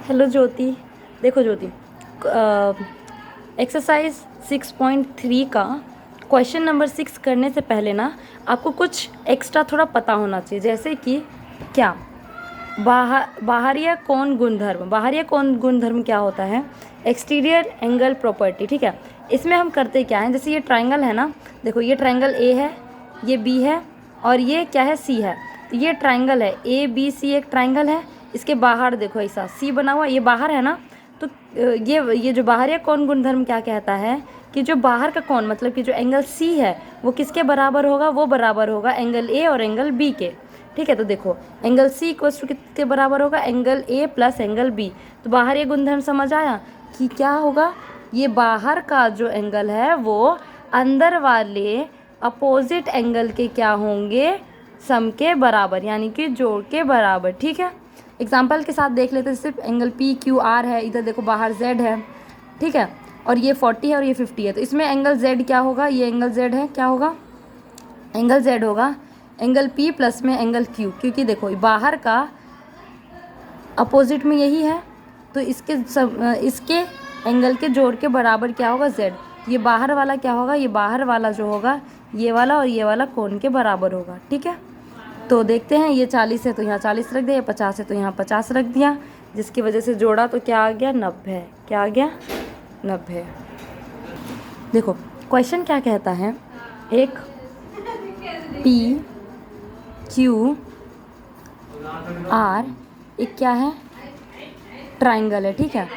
Hello ज्योति। देखो ज्योति, exercise 6.3 का question number 6 करने से पहले ना आपको कुछ एक्स्ट्रा थोड़ा पता होना चाहिए। जैसे कि क्या बाहरीय कोण गुणधर्म क्या होता है? Exterior angle property. ठीक है, इसमें हम करते क्या है, जैसे ये ट्रायंगल है ना, देखो ये ट्रायंगल ए है, ये बी है और ये क्या है, सी है। तो ये ट्रायंगल है ए बी सी, एक ट्रायंगल है। इसके बाहर देखो ऐसा सी बना हुआ, ये बाहर है ना। तो ये जो बाहरी कोण गुणधर्म क्या कहता है कि जो बाहर का कोण मतलब कि जो एंगल सी है वो किसके बराबर होगा? वो बराबर होगा एंगल ए और एंगल बी के। ठीक है, तो देखो एंगल सी इक्वल्स टू किसके बराबर होगा? Angle A plus angle B. तो बाहर ये गुणधर्म समझ आया कि क्या होगा? ये बाहर का जो एंगल है वो अंदर वाले अपोजिट एंगल के क्या होंगे? सम के बराबर, यानी कि जोड़ के बराबर। ठीक है, एग्जाम्पल के साथ देख लेते हैं। सिर्फ एंगल पी क्यू आर है, इधर देखो बाहर जेड है। ठीक है, और ये 40 है और ये 50 है। तो इसमें एंगल जेड क्या होगा? ये एंगल जेड है, क्या होगा? एंगल जेड होगा एंगल पी प्लस में एंगल क्यू, क्योंकि देखो बाहर का अपोजिट में यही है। तो इसके एंगल के जोड़ के बराबर क्या होगा? जेड। ये बाहर वाला क्या होगा? ये बाहर वाला जो होगा ये वाला और ये वाला कोण के बराबर होगा। ठीक है, तो देखते हैं। ये 40 है तो यहाँ 40 रख दिया, ये 50 है तो यहाँ 50 रख दिया, जिसकी वजह से जोड़ा तो क्या आ गया? 90। क्या आ गया? 90। देखो क्वेश्चन क्या कहता है, एक पी क्यू आर एक क्या है? ट्राइंगल है। ठीक है,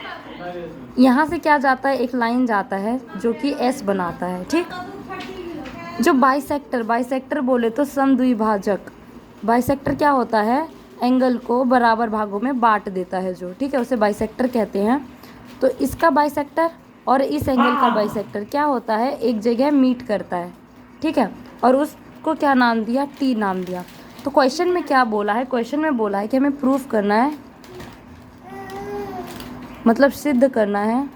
यहाँ से क्या जाता है? एक लाइन जाता है जो कि एस बनाता है। ठीक, जो बाइसेक्टर बोले तो समद्विभाजक। बाइसेक्टर क्या होता है? एंगल को बराबर भागों में बांट देता है जो, ठीक है, उसे बाइसेक्टर कहते हैं। तो इसका बाइसेक्टर और इस एंगल का बाइसेक्टर क्या होता है? एक जगह मीट करता है। ठीक है, और उसको क्या नाम दिया? टी नाम दिया। तो क्वेश्चन में क्या बोला है? क्वेश्चन में बोला है कि हमें प्रूफ करना है, मतलब सिद्ध करना है।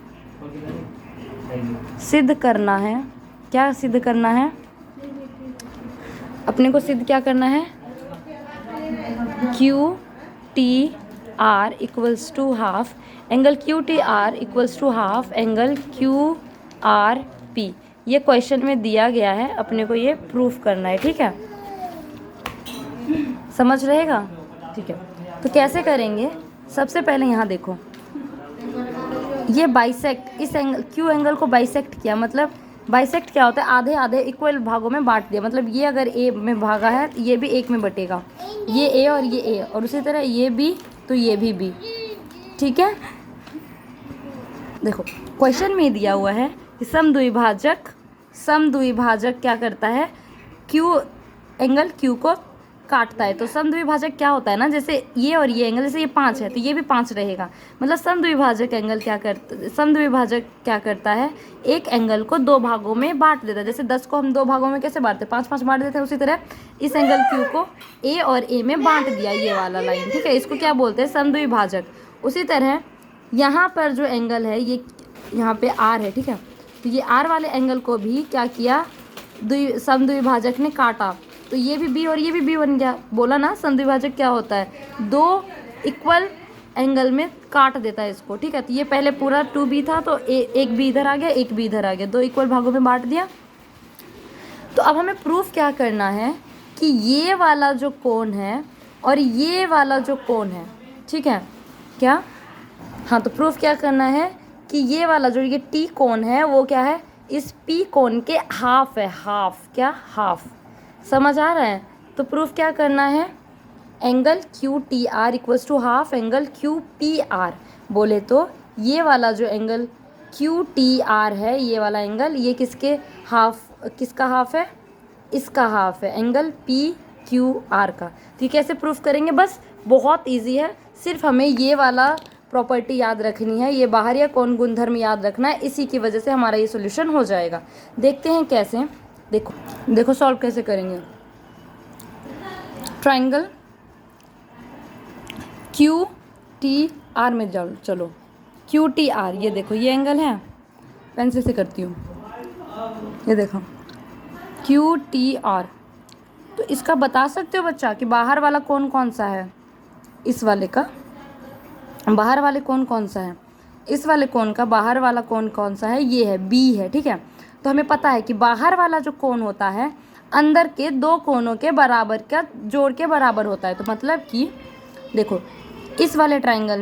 सिद्ध करना है, क्या सिद्ध करना है? अपने को सिद्ध क्या करना है? Q T R equals to half angle Q T R equals to half angle Q R P. ये क्वेश्चन में दिया गया है, अपने को ये प्रूफ करना है। ठीक है, समझ रहेगा? ठीक है, तो कैसे करेंगे? सबसे पहले यहाँ देखो, ये बाइसेक्ट, इस एंगल क्यू एंगल को बाइसेक्ट किया। मतलब बाइसेक्ट क्या होता है? आधे आधे इक्वल भागों में बांट दिया। मतलब ये अगर ए में भागा है ये भी एक में बटेगा, ये ए और ये ए, और उसी तरह ये बी तो ये भी बी। ठीक है, देखो क्वेश्चन में दिया हुआ है कि समद्विभाजक क्या करता है? क्यू एंगल क्यू को काटता है। तो समद्विभाजक क्या होता है ना, जैसे ये और ये एंगल, जैसे ये 5 है तो ये भी 5 रहेगा। मतलब समद्विभाजक क्या करता है? एक एंगल को दो भागों में बांट देता है। जैसे 10 को हम दो भागों में कैसे बांटते हैं? 5-5 बांट देते हैं। उसी तरह इस एंगल क्यू को ए और ए में बांट दिया, ये वाला लाइन। ठीक है, इसको क्या बोलते हैं? समद्विभाजक। उसी तरह यहाँ पर जो एंगल है ये यहाँ पे आर है। ठीक है, तो ये आर वाले एंगल को भी क्या किया? समद्विभाजक ने काटा। तो ये भी बी और ये भी बी बन गया। बोला ना समद्विभाजक क्या होता है? दो इक्वल एंगल में काट देता है इसको। ठीक है, तो ये पहले पूरा 2b था तो एक बी इधर आ गया, एक बी इधर आ गया, दो इक्वल भागों में बांट दिया। तो अब हमें प्रूफ क्या करना है कि ये वाला जो कोण है और ये वाला जो कोण है, ठीक है क्या? हाँ, तो प्रूफ क्या करना है कि ये वाला जो ये टी कोण है वो क्या है? इस पी कोण के हाफ है। हाफ, क्या? हाफ। समझ आ रहा है? तो प्रूफ क्या करना है? Angle Q T R equals to half angle Q P R. बोले तो ये वाला जो एंगल क्यू टी आर है, ये वाला एंगल, ये किसके हाफ, किसका हाफ है? इसका हाफ है, एंगल पी क्यू आर का। तो ये कैसे प्रूफ करेंगे? बस बहुत ईजी है, सिर्फ हमें ये वाला प्रॉपर्टी याद रखनी है, ये बाहरी कोण गुणधर्म याद रखना है। इसी की वजह से हमारा ये सॉल्यूशन हो जाएगा। देखते हैं कैसे। देखो सॉल्व कैसे करेंगे। ट्रायंगल क्यू टी आर में जाओ, चलो क्यू टी आर, ये देखो ये एंगल है, पेंसिल से करती हूँ, ये देखो क्यू टी आर। तो इसका बता सकते हो बच्चा कि बाहर वाला कोण कौन सा है? इस वाले का बाहर वाले कोण कौन सा है, इस वाले कोण का बाहर वाला कोण कौन सा है, ये है बी है, ठीक है। तो हमें पता है कि बाहर वाला जो कोण होता है अंदर के दो कोणों के बराबर का जोड़ के बराबर होता है। तो मतलब कि देखो इस वाले ट्राइंगल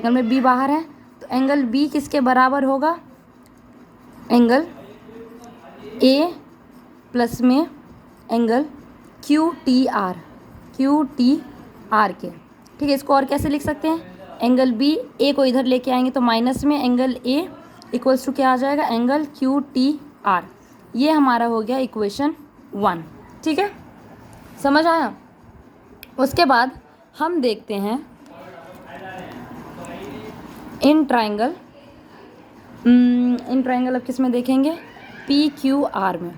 में बी बाहर है, तो एंगल बी किसके बराबर होगा, एंगल ए प्लस में एंगल क्यू टी आर के, ठीक है। इसको और कैसे लिख सकते हैं, एंगल बी, ए को इधर लेके आएंगे तो माइनस में एंगल ए इक्वल्स टू क्या आ जाएगा, एंगल क्यू टी आर। ये हमारा हो गया इक्वेशन 1, ठीक है, समझ आया। उसके बाद हम देखते हैं इन ट्राइंगल अब किस में देखेंगे, पी क्यू आर में।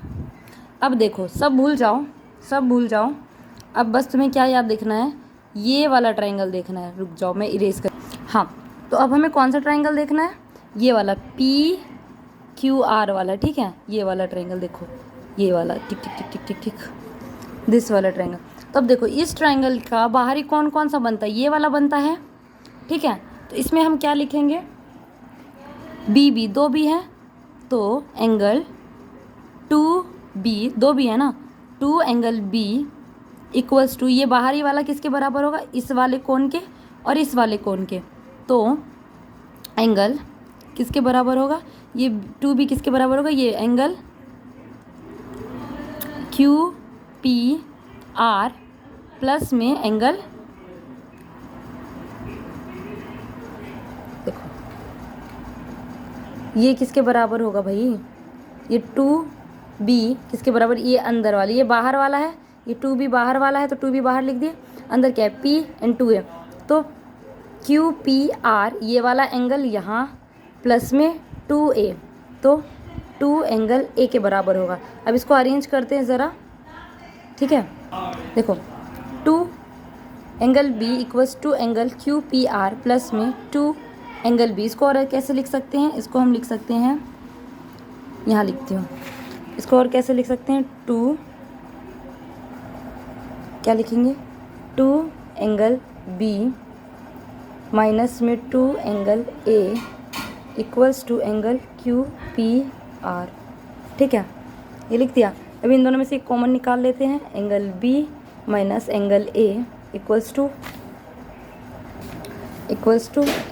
अब देखो सब भूल जाओ, अब बस तुम्हें क्या याद देखना है, ये वाला ट्राइंगल देखना है। रुक जाओ मैं इरेज कर, हाँ। तो अब हमें कौन सा ट्राइंगल देखना है, ये वाला पी क्यू आर वाला, ठीक है। ये वाला ट्राइंगल देखो, ये वाला, टिक टिक टिक टिक टिक टिक, दिस वाला ट्राइंगल। तो अब देखो इस ट्राइंगल का बाहरी कौन सा बनता है, ये वाला बनता है, ठीक है। तो इसमें हम क्या लिखेंगे, बी, दो बी है तो एंगल 2B, दो बी है ना, 2 एंगल बी इक्वल्स टू, ये बाहरी वाला किसके बराबर होगा, इस वाले कोण के और इस वाले कोण के। तो एंगल किसके बराबर होगा, ये 2B किसके बराबर होगा, ये एंगल QPR प्लस में एंगल, देखो ये किसके बराबर होगा भाई, ये 2B किसके बराबर, ये अंदर वाली, ये बाहर वाला है, ये 2B बाहर वाला है तो 2B बाहर लिख दिए, अंदर क्या है P एंड 2A। तो QPR ये वाला एंगल यहाँ प्लस में 2A, तो 2 एंगल A के बराबर होगा। अब इसको अरेंज करते हैं ज़रा, ठीक है। देखो 2 angle B equals to angle QPR plus में 2 एंगल B। इसको और कैसे लिख सकते हैं, इसको हम लिख सकते हैं, यहाँ लिखती हूँ, इसको और कैसे लिख सकते हैं, 2 क्या लिखेंगे, 2 एंगल B माइनस में 2 angle A equals to angle QPR, ठीक है, ये लिख दिया। अभी इन दोनों में से एक कॉमन निकाल लेते हैं, angle B minus angle A equals to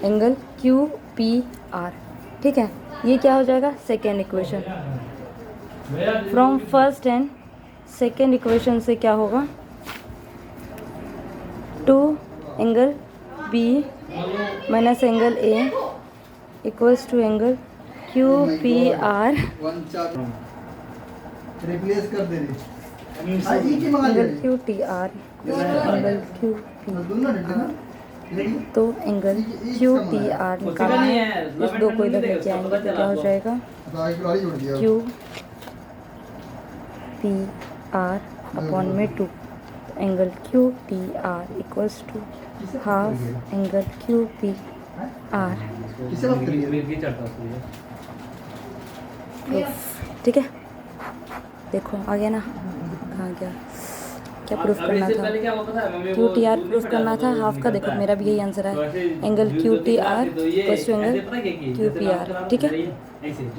angle QPR, ठीक है। ये क्या हो जाएगा, second equation. From first and second equation से क्या होगा, 2 angle B minus angle A equals to angle QPR replace कर देने एंगल QTR एंगल QPR, तो एंगल QTR निकालना है, इस दो को इधर लेके आएंगे तो क्या हो जाएगा, QPR अपॉन में 2, angle QTR equals to half angle QPR, ठीक है। देखो आ गया ना, कहाँ गया, क्या प्रूफ करना था, QTR प्रूफ करना था हाफ का। देखो मेरा भी यही आंसर है, angle QTR plus two angle QPR, ठीक है।